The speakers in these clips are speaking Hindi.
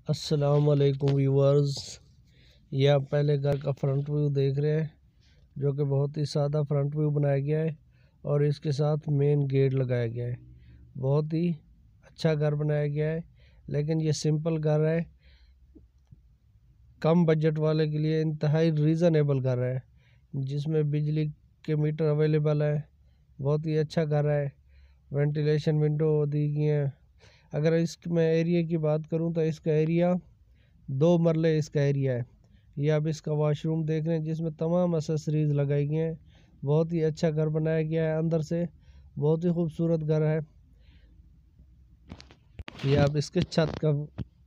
अस्सलाम वालेकुम व्यूअर्स। ये आप पहले घर का फ्रंट व्यू देख रहे हैं, जो कि बहुत ही सादा फ्रंट व्यू बनाया गया है और इसके साथ मेन गेट लगाया गया है। बहुत ही अच्छा घर बनाया गया है, लेकिन ये सिंपल घर है, कम बजट वाले के लिए इंतहाई रीज़नेबल घर है, जिसमें बिजली के मीटर अवेलेबल है। बहुत ही अच्छा घर है, वेंटिलेशन विंडो दी गई है। अगर इसमें एरिया की बात करूं तो इसका एरिया 2 मरले इसका एरिया है। ये आप इसका वॉशरूम देख रहे हैं, जिसमें तमाम एसेसरीज लगाई गई हैं। बहुत ही अच्छा घर बनाया गया है, अंदर से बहुत ही खूबसूरत घर है। ये आप इसके छत का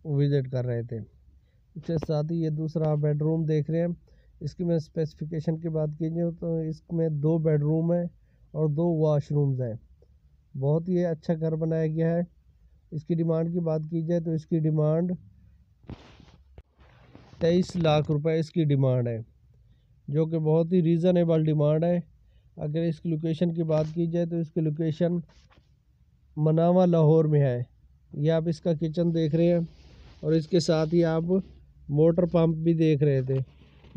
विज़िट कर रहे थे। इसके साथ ही ये दूसरा बेडरूम देख रहे हैं। इसकी मैं स्पेसिफिकेशन की बात कीजिए तो इसमें 2 बेडरूम है और 2 वॉशरूम्स हैं। बहुत ही अच्छा घर बनाया गया है। इसकी डिमांड की बात की जाए तो इसकी डिमांड 23 लाख रुपए इसकी डिमांड है, जो कि बहुत ही रीज़नेबल डिमांड है। अगर इसकी लोकेशन की बात की जाए तो इसकी लोकेशन मनावा लाहौर में है। ये आप इसका किचन देख रहे हैं और इसके साथ ही आप मोटर पंप भी देख रहे थे,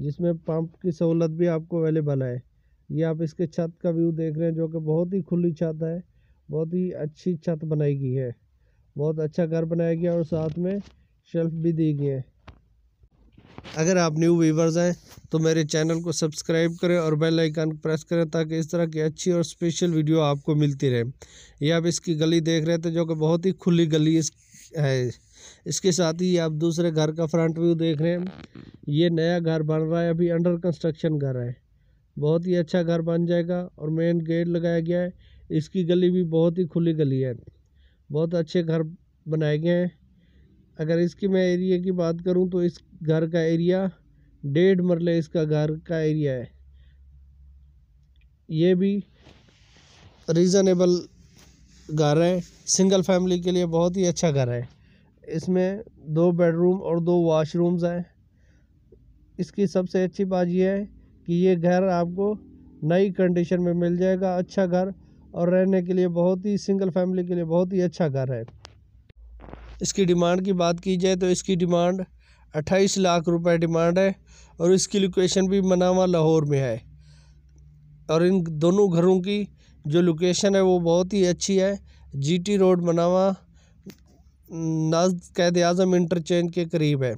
जिसमें पंप की सहूलत भी आपको अवेलेबल है। ये आप इसके छत का व्यू देख रहे हैं, जो कि बहुत ही खुली छत है। बहुत ही अच्छी छत बनाई गई है, बहुत अच्छा घर बनाया गया और साथ में शेल्फ भी दी गई है। अगर आप न्यू व्यूवर्स हैं तो मेरे चैनल को सब्सक्राइब करें और बेल आइकन प्रेस करें, ताकि इस तरह की अच्छी और स्पेशल वीडियो आपको मिलती रहे। ये आप इसकी गली देख रहे थे, जो कि बहुत ही खुली गली है। इसके साथ ही आप दूसरे घर का फ्रंट व्यू देख रहे हैं। ये नया घर बन रहा है, अभी अंडर कंस्ट्रक्शन घर है। बहुत ही अच्छा घर बन जाएगा और मेन गेट लगाया गया है। इसकी गली भी बहुत ही खुली गली है। बहुत अच्छे घर बनाए गए हैं। अगर इसकी मैं एरिया की बात करूं तो इस घर का एरिया 1.5 मरले इसका घर का एरिया है। ये भी रीज़नेबल घर है, सिंगल फैमिली के लिए बहुत ही अच्छा घर है। इसमें 2 बेडरूम और 2 वॉशरूम्स हैं। इसकी सबसे अच्छी बात यह है कि ये घर आपको नई कंडीशन में मिल जाएगा। अच्छा घर और रहने के लिए बहुत ही, सिंगल फैमिली के लिए बहुत ही अच्छा घर है। इसकी डिमांड की बात की जाए तो इसकी डिमांड 28 लाख रुपए डिमांड है और इसकी लोकेशन भी मनावा लाहौर में है। और इन दोनों घरों की जो लोकेशन है वो बहुत ही अच्छी है। जीटी रोड मनावा कैद आज़म इंटरचेंज के करीब है।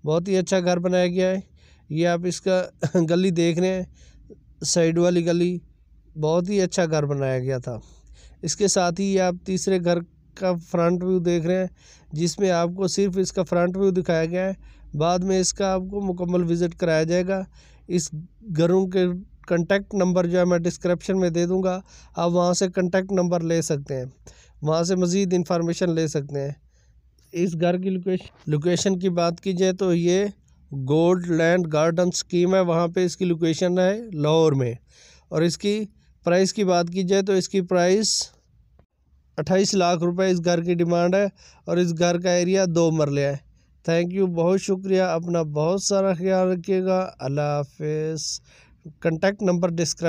बहुत ही अच्छा घर बनाया गया है। ये आप इसका गली देख रहे हैं, साइड वाली गली, बहुत ही अच्छा घर बनाया गया था। इसके साथ ही आप तीसरे घर का फ्रंट व्यू देख रहे हैं, जिसमें आपको सिर्फ इसका फ्रंट व्यू दिखाया गया है। बाद में इसका आपको मुकम्मल विज़िट कराया जाएगा। इस घरों के कॉन्टैक्ट नंबर जो है मैं डिस्क्रिप्शन में दे दूंगा, आप वहां से कॉन्टैक्ट नंबर ले सकते हैं, वहां से मज़ीद इंफॉर्मेशन ले सकते हैं। इस घर की लोकेशन की बात की जाए तो ये गोल्ड लैंड गार्डन स्कीम है, वहाँ पे इसकी लोकेशन है लाहौर में। और इसकी प्राइस की बात की जाए तो इसकी प्राइस 28 लाख रुपए इस घर की डिमांड है और इस घर का एरिया 2 मरले है। थैंक यू, बहुत शुक्रिया। अपना बहुत सारा ख्याल रखिएगा। अल्लाह हाफिज़। Contact number description